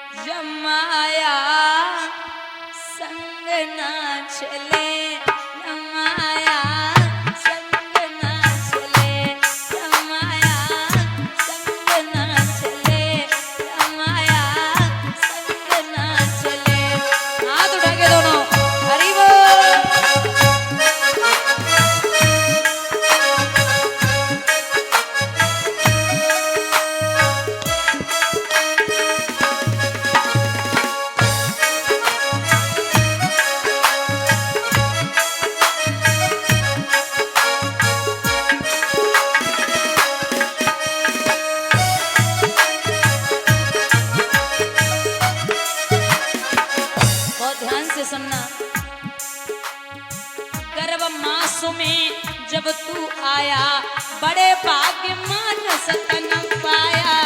जमाया संग ना चले, जमाया संग ना चले, जमाया संग ना चले, जमाया संग ना चले। हाथ उठा के दोनों हरि बोल। सुनना, गर्भ मास में जब तू आया, बड़े भाग्य मानस तन पाया।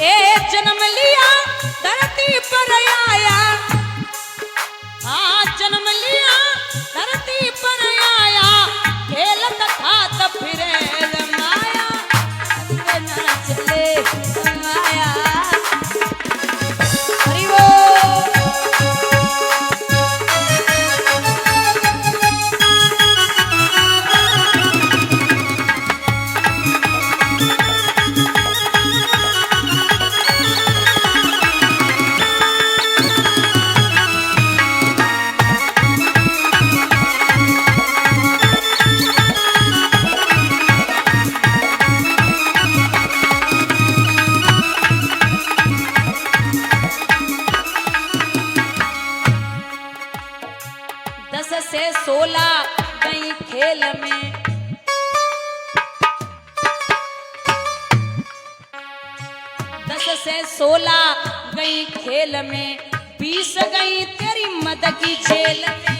ए जन्म लिया धरती पर आया, हाँ जन्म लिया धरती पर आया, खेलत था तब फिरे से 16 गई खेल में, 10 से 16 गई खेल में, 20 गई तेरी मद की जेल में।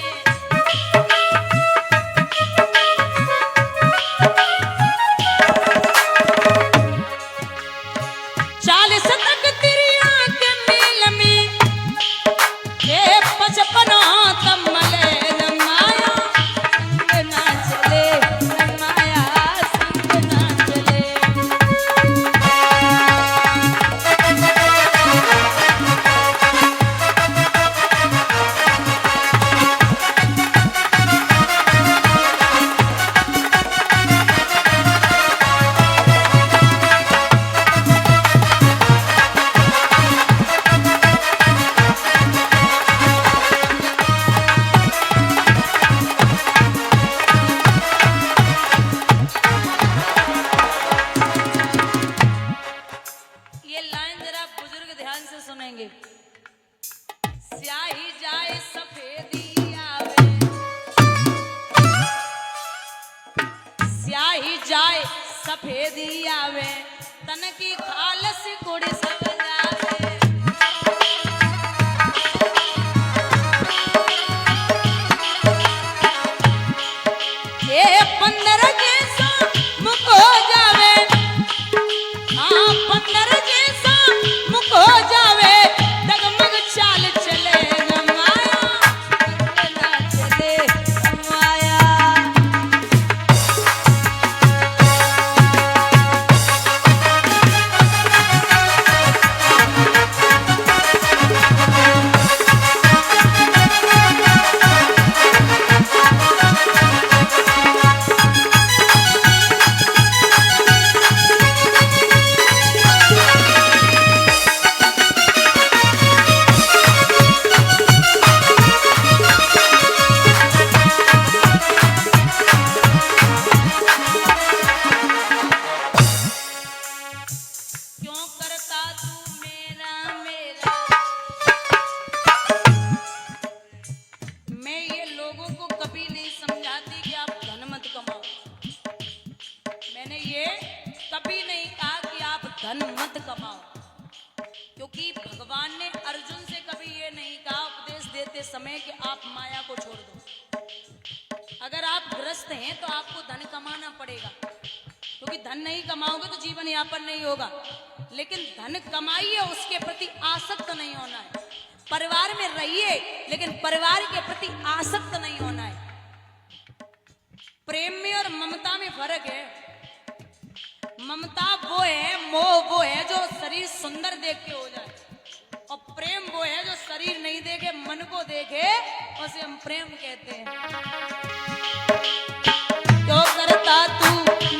स्याही जाए सफेदी आवे, स्याही जाए सफेदी आवे, तन की खालस गुड़ सब जावे। ये 15 जैसा मुख हो जावे, हाँ 15 जैसा मुख हो जावे, चाल चले गमाया ना चले गमाया। धन मत कमाओ, क्योंकि भगवान ने अर्जुन से कभी ये नहीं कहा उपदेश देते समय कि आप माया को छोड़ दो। अगर आप ग्रस्त हैं तो आपको धन कमाना पड़ेगा, क्योंकि धन नहीं कमाओगे तो जीवन यापन नहीं होगा। लेकिन धन कमाइए, उसके प्रति आसक्त नहीं होना है। परिवार में रहिए, लेकिन परिवार के प्रति आसक्त नहीं होना है। प्रेम में और ममता में फर्क है। ममता वो है, मोह वो है जो शरीर सुंदर देख के हो जाए, और प्रेम वो है जो शरीर नहीं देखे मन को देखे, उसे हम प्रेम कहते हैं। क्यों करता तू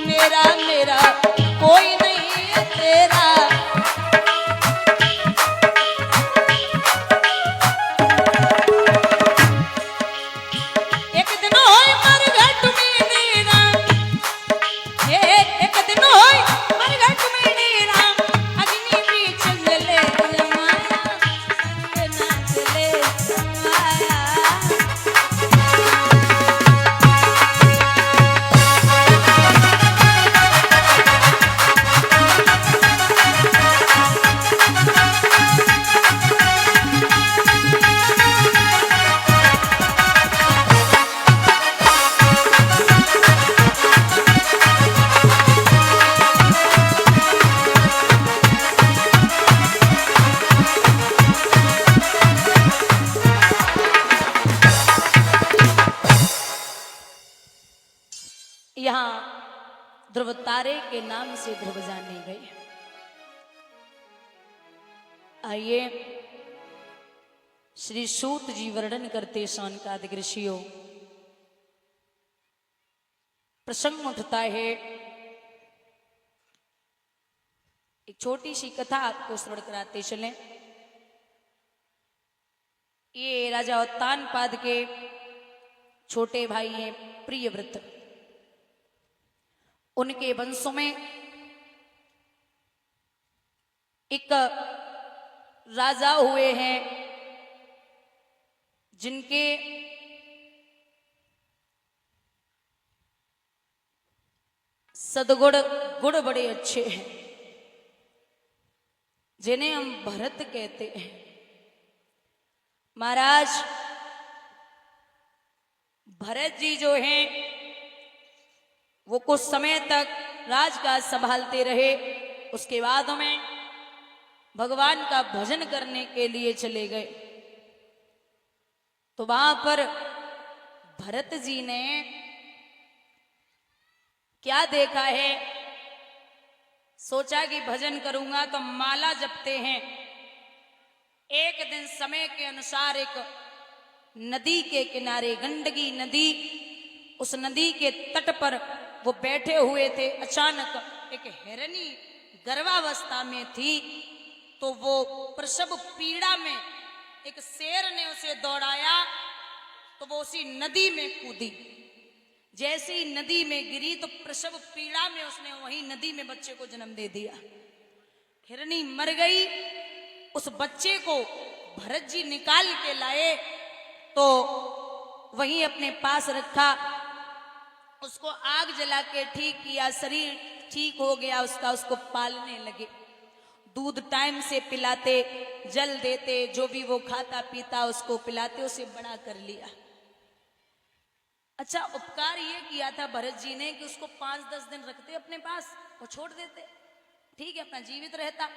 मेरा मेरा कोई नहीं है तेरा, एक दिन होई मरघट में डेरा, एक दिन होई मरघट में डेरा, अग्नि बीच जले माया, ना जले माया। यहाँ ध्रुव तारे के नाम से ध्रुव जाने गए। आइए श्री सूत जी वर्णन करते शौनकादिक ऋषियों। प्रसंग उठता है, एक छोटी सी कथा आपको श्रवण कराते चलें। ये राजा उत्तानपाद के छोटे भाई हैं प्रियव्रत, उनके वंशों में एक राजा हुए हैं जिनके सदगुण गुण बड़े अच्छे हैं, जिन्हें हम भरत कहते हैं। महाराज भरत जी जो हैं वो कुछ समय तक राजकाज संभालते रहे। उसके बाद में भगवान का भजन करने के लिए चले गए। तो वहां पर भरत जी ने क्या देखा है, सोचा कि भजन करूंगा तो माला जपते हैं। एक दिन समय के अनुसार एक नदी के किनारे, गंडकी नदी, उस नदी के तट पर वो बैठे हुए थे। अचानक एक हिरनी गर्भावस्था में थी, तो वो प्रसव पीड़ा में एक शेर ने उसे दौड़ाया, तो वो उसी नदी में कूदी। जैसे ही नदी में गिरी तो प्रसव पीड़ा में उसने वही नदी में बच्चे को जन्म दे दिया। हिरनी मर गई। उस बच्चे को भरत जी निकाल के लाए, तो वहीं अपने पास रखा, उसको आग जला के ठीक किया, शरीर ठीक हो गया उसका। उसको पालने लगे, दूध टाइम से पिलाते, जल देते, जो भी वो खाता पीता उसको पिलाते, उसे बड़ा कर लिया। अच्छा उपकार ये किया था भरत जी ने कि उसको 5-10 दिन रखते अपने पास, वो छोड़ देते, ठीक है, अपना जीवित रहता।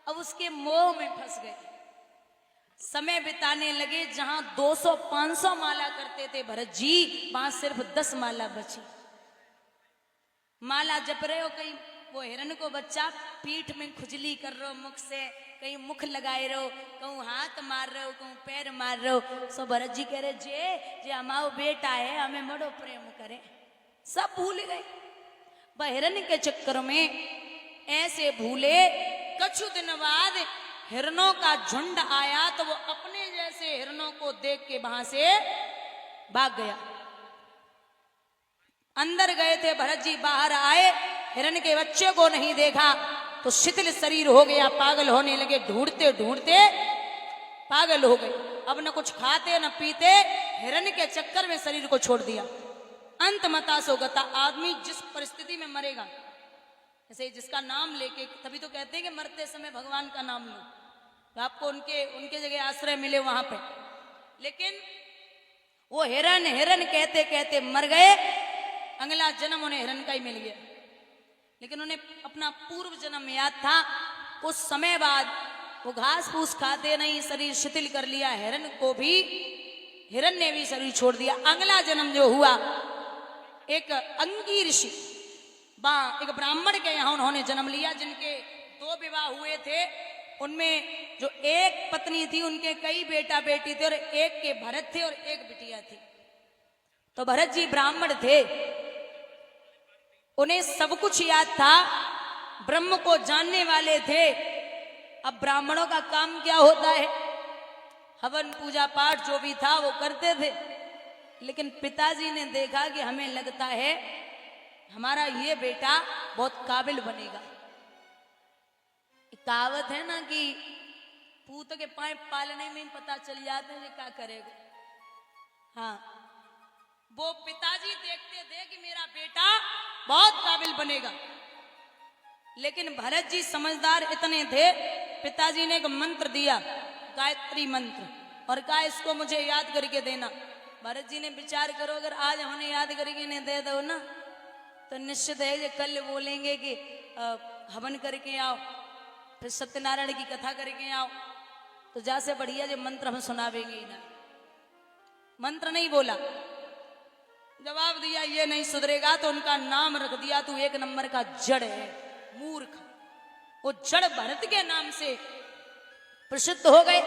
अब उसके मोह में फंस गए, समय बिताने लगे। जहां 200-500 माला करते थे भरत जी, वहां सिर्फ 10 माला बची। माला जप रहे हो, कहीं वो हिरण को बच्चा पीठ में खुजली कर रहे हो मुख से, कहीं मुख लगाए रहो, कहूँ हाथ मार रहे हो, कहूँ पैर मार रहे हो। सो भरत जी कह रहे जे हमारा बेटा है, हमें बड़ो प्रेम करे। सब भूल गए हिरण के चक्कर में, ऐसे भूले। कुछ दिन बाद हिरणों का झुंड आया, तो वो अपने जैसे हिरणों को देख के वहां से भाग गया। अंदर गए थे भरत जी, बाहर आए, हिरण के बच्चे को नहीं देखा, तो शिथिल शरीर हो गया, पागल होने लगे। ढूंढते ढूंढते पागल हो गए। अब न कुछ खाते न पीते, हिरण के चक्कर में शरीर को छोड़ दिया। अंत मता सो गता। आदमी जिस परिस्थिति में मरेगा, जैसे जिसका नाम लेके, तभी तो कहते हैं कि मरते समय भगवान का नाम लो, तो आपको उनके जगह आश्रय मिले वहां पे। लेकिन वो हिरण हिरण कहते कहते मर गए। अगला जन्म उन्हें हिरण का ही मिल गया, लेकिन उन्हें अपना पूर्व जन्म याद था। कुछ समय बाद वो घास फूस खाते नहीं, शरीर शिथिल कर लिया। हिरण ने भी शरीर छोड़ दिया। अगला जन्म जो हुआ, एक अंगी ऋषि एक ब्राह्मण के यहाँ उन्होंने जन्म लिया, जिनके 2 विवाह हुए थे। उनमें जो एक पत्नी थी उनके कई बेटा बेटी थे, और एक के भरत थे और एक बिटिया थी। तो भरत जी ब्राह्मण थे, उन्हें सब कुछ याद था, ब्रह्म को जानने वाले थे। अब ब्राह्मणों का काम क्या होता है, हवन पूजा पाठ जो भी था वो करते थे। लेकिन पिताजी ने देखा कि हमें लगता है हमारा ये बेटा बहुत काबिल बनेगा। कहावत है ना कि पूत के पाए पालने में पता चल जाता है क्या करेगा। हाँ, वो पिताजी देखते थे कि मेरा बेटा बहुत काबिल बनेगा। लेकिन भरत जी समझदार इतने थे, पिताजी ने एक मंत्र दिया, गायत्री मंत्र, और कहा इसको मुझे याद करके देना। भरत जी ने विचार करो, अगर आज हमने याद करके इन्हें दे दो ना, तो निश्चित है कि कल बोलेंगे कि हवन करके आओ, फिर सत्यनारायण की कथा करके आओ। तो जैसे बढ़िया जो मंत्र हम सुनावेंगे ही ना। मंत्र नहीं बोला, जवाब दिया ये नहीं सुधरेगा, तो उनका नाम रख दिया तू 1 नंबर का जड़ है, मूर्ख। वो जड़ भरत के नाम से प्रसिद्ध हो गए।